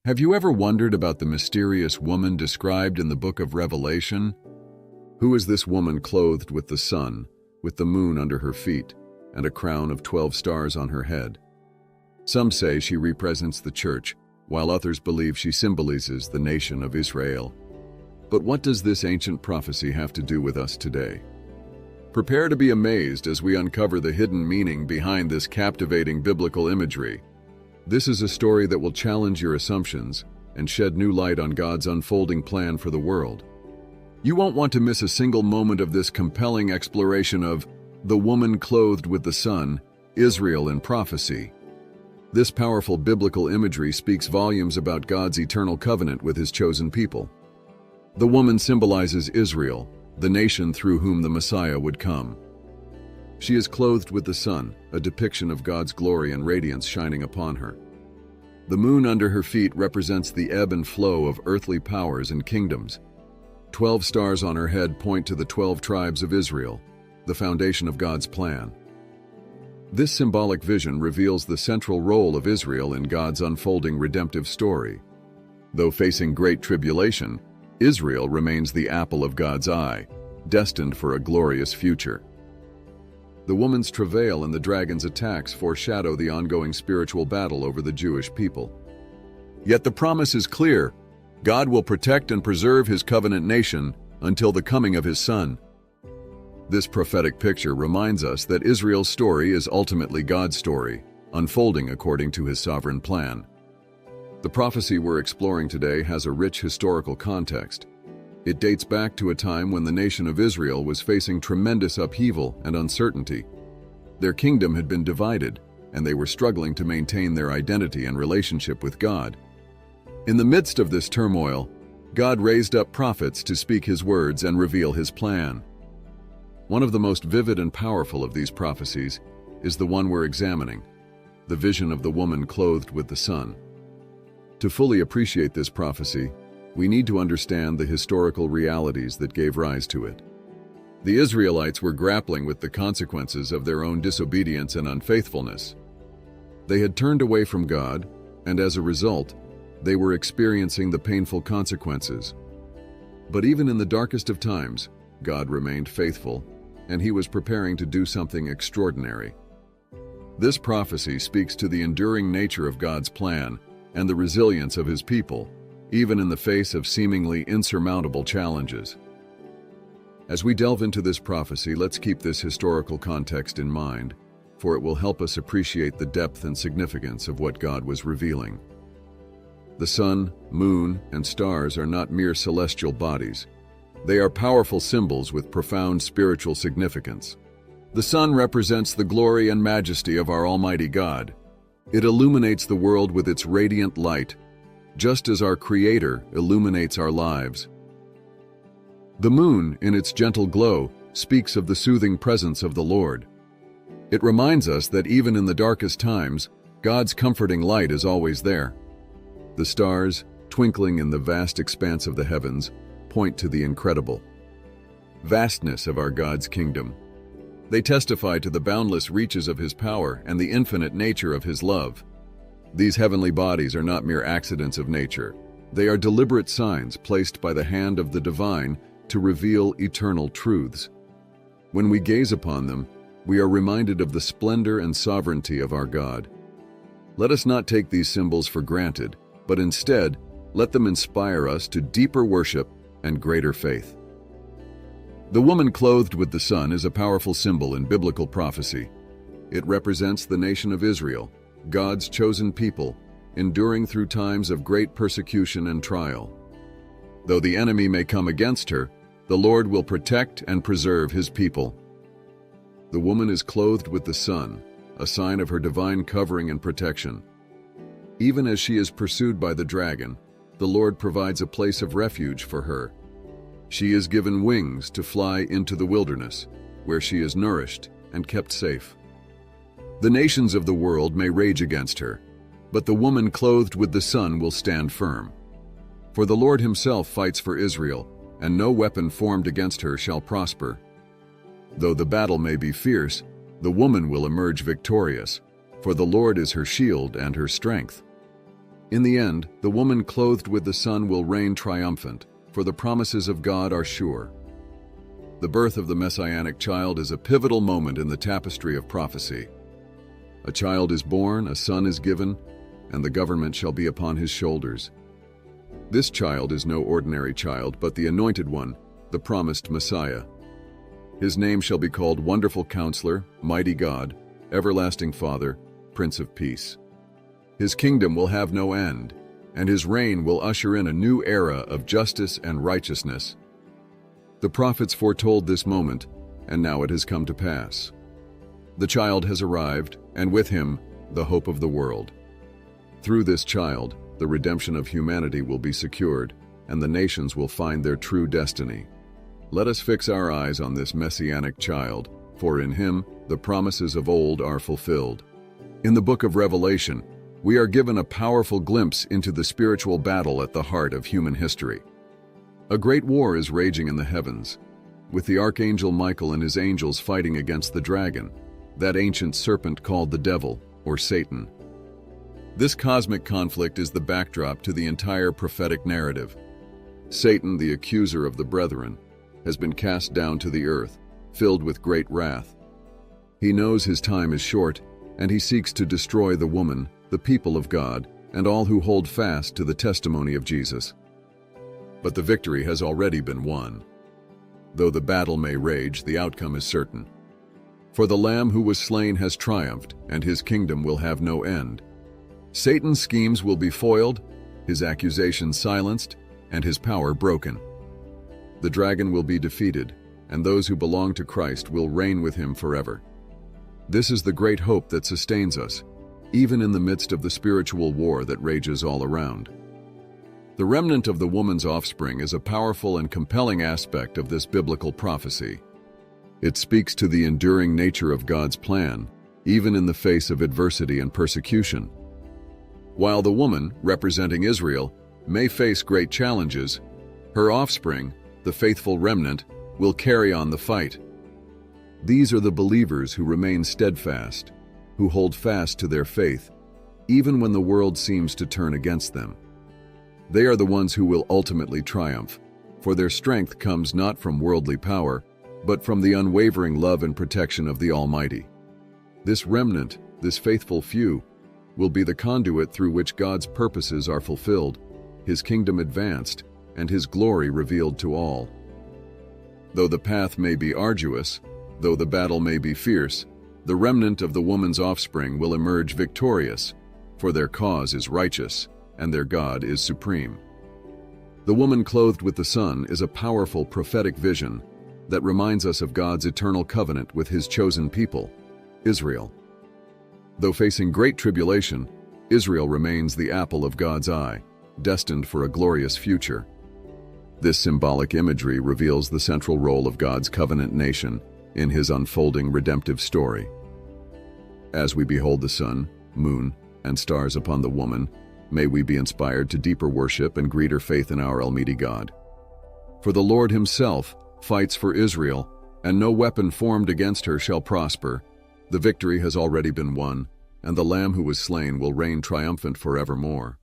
Have you ever wondered about the mysterious woman described in the book of Revelation? Who is this woman clothed with the sun, with the moon under her feet, and a crown of 12 stars on her head? Some say she represents the church, while others believe she symbolizes the nation of Israel. But what does this ancient prophecy have to do with us today? Prepare to be amazed as we uncover the hidden meaning behind this captivating biblical imagery. This is a story that will challenge your assumptions and shed new light on God's unfolding plan for the world. You won't want to miss a single moment of this compelling exploration of the woman clothed with the sun, Israel in prophecy. This powerful biblical imagery speaks volumes about God's eternal covenant with his chosen people. The woman symbolizes Israel, the nation through whom the Messiah would come. She is clothed with the sun, a depiction of God's glory and radiance shining upon her. The moon under her feet represents the ebb and flow of earthly powers and kingdoms. 12 stars on her head point to the 12 tribes of Israel, the foundation of God's plan. This symbolic vision reveals the central role of Israel in God's unfolding redemptive story. Though facing great tribulation, Israel remains the apple of God's eye, destined for a glorious future. The woman's travail and the dragon's attacks foreshadow the ongoing spiritual battle over the Jewish people. Yet the promise is clear: God will protect and preserve his covenant nation until the coming of his Son. This prophetic picture reminds us that Israel's story is ultimately God's story, unfolding according to his sovereign plan. The prophecy we're exploring today has a rich historical context. It dates back to a time when the nation of Israel was facing tremendous upheaval and uncertainty. Their kingdom had been divided, and they were struggling to maintain their identity and relationship with God. In the midst of this turmoil, God raised up prophets to speak his words and reveal his plan. One of the most vivid and powerful of these prophecies is the one we're examining, the vision of the woman clothed with the sun. To fully appreciate this prophecy, we need to understand the historical realities that gave rise to it. The Israelites were grappling with the consequences of their own disobedience and unfaithfulness. They had turned away from God, and as a result, they were experiencing the painful consequences. But even in the darkest of times, God remained faithful, and he was preparing to do something extraordinary. This prophecy speaks to the enduring nature of God's plan and the resilience of his people, even in the face of seemingly insurmountable challenges. As we delve into this prophecy, let's keep this historical context in mind, for it will help us appreciate the depth and significance of what God was revealing. The sun, moon, and stars are not mere celestial bodies. They are powerful symbols with profound spiritual significance. The sun represents the glory and majesty of our Almighty God. It illuminates the world with its radiant light, just as our Creator illuminates our lives. The moon, in its gentle glow, speaks of the soothing presence of the Lord. It reminds us that even in the darkest times, God's comforting light is always there. The stars, twinkling in the vast expanse of the heavens, point to the incredible vastness of our God's kingdom. They testify to the boundless reaches of his power and the infinite nature of his love. These heavenly bodies are not mere accidents of nature. They are deliberate signs placed by the hand of the divine to reveal eternal truths. When we gaze upon them, we are reminded of the splendor and sovereignty of our God. Let us not take these symbols for granted, but instead, let them inspire us to deeper worship and greater faith. The woman clothed with the sun is a powerful symbol in biblical prophecy. It represents the nation of Israel, God's chosen people, enduring through times of great persecution and trial. Though the enemy may come against her, the Lord will protect and preserve his people. The woman is clothed with the sun, a sign of her divine covering and protection. Even as she is pursued by the dragon, the Lord provides a place of refuge for her. She is given wings to fly into the wilderness, where she is nourished and kept safe. The nations of the world may rage against her, but the woman clothed with the sun will stand firm. For the Lord himself fights for Israel, and no weapon formed against her shall prosper. Though the battle may be fierce, the woman will emerge victorious, for the Lord is her shield and her strength. In the end, the woman clothed with the sun will reign triumphant, for the promises of God are sure. The birth of the Messianic child is a pivotal moment in the tapestry of prophecy. A child is born, a son is given, and the government shall be upon his shoulders. This child is no ordinary child, but the anointed one, the promised Messiah. His name shall be called Wonderful Counselor, Mighty God, Everlasting Father, Prince of Peace. His kingdom will have no end, and his reign will usher in a new era of justice and righteousness. The prophets foretold this moment, and now it has come to pass. The child has arrived, and with him, the hope of the world. Through this child, the redemption of humanity will be secured, and the nations will find their true destiny. Let us fix our eyes on this messianic child, for in him the promises of old are fulfilled. In the book of Revelation, we are given a powerful glimpse into the spiritual battle at the heart of human history. A great war is raging in the heavens, with the archangel Michael and his angels fighting against the dragon, that ancient serpent called the devil, or Satan. This cosmic conflict is the backdrop to the entire prophetic narrative. Satan, the accuser of the brethren, has been cast down to the earth, filled with great wrath. He knows his time is short, and he seeks to destroy the woman, the people of God, and all who hold fast to the testimony of Jesus. But the victory has already been won. Though the battle may rage, the outcome is certain. For the Lamb who was slain has triumphed, and his kingdom will have no end. Satan's schemes will be foiled, his accusations silenced, and his power broken. The dragon will be defeated, and those who belong to Christ will reign with him forever. This is the great hope that sustains us, even in the midst of the spiritual war that rages all around. The remnant of the woman's offspring is a powerful and compelling aspect of this biblical prophecy. It speaks to the enduring nature of God's plan, even in the face of adversity and persecution. While the woman, representing Israel, may face great challenges, her offspring, the faithful remnant, will carry on the fight. These are the believers who remain steadfast, who hold fast to their faith, even when the world seems to turn against them. They are the ones who will ultimately triumph, for their strength comes not from worldly power, but from the unwavering love and protection of the Almighty. This remnant, this faithful few, will be the conduit through which God's purposes are fulfilled, his kingdom advanced, and his glory revealed to all. Though the path may be arduous, though the battle may be fierce, the remnant of the woman's offspring will emerge victorious, for their cause is righteous, and their God is supreme. The woman clothed with the sun is a powerful prophetic vision that reminds us of God's eternal covenant with his chosen people, Israel. Though facing great tribulation, Israel remains the apple of God's eye, destined for a glorious future. This symbolic imagery reveals the central role of God's covenant nation in his unfolding redemptive story. As we behold the sun, moon, and stars upon the woman, may we be inspired to deeper worship and greater faith in our Almighty God. For the Lord himself fights for Israel, and no weapon formed against her shall prosper. The victory has already been won, and the Lamb who was slain will reign triumphant forevermore.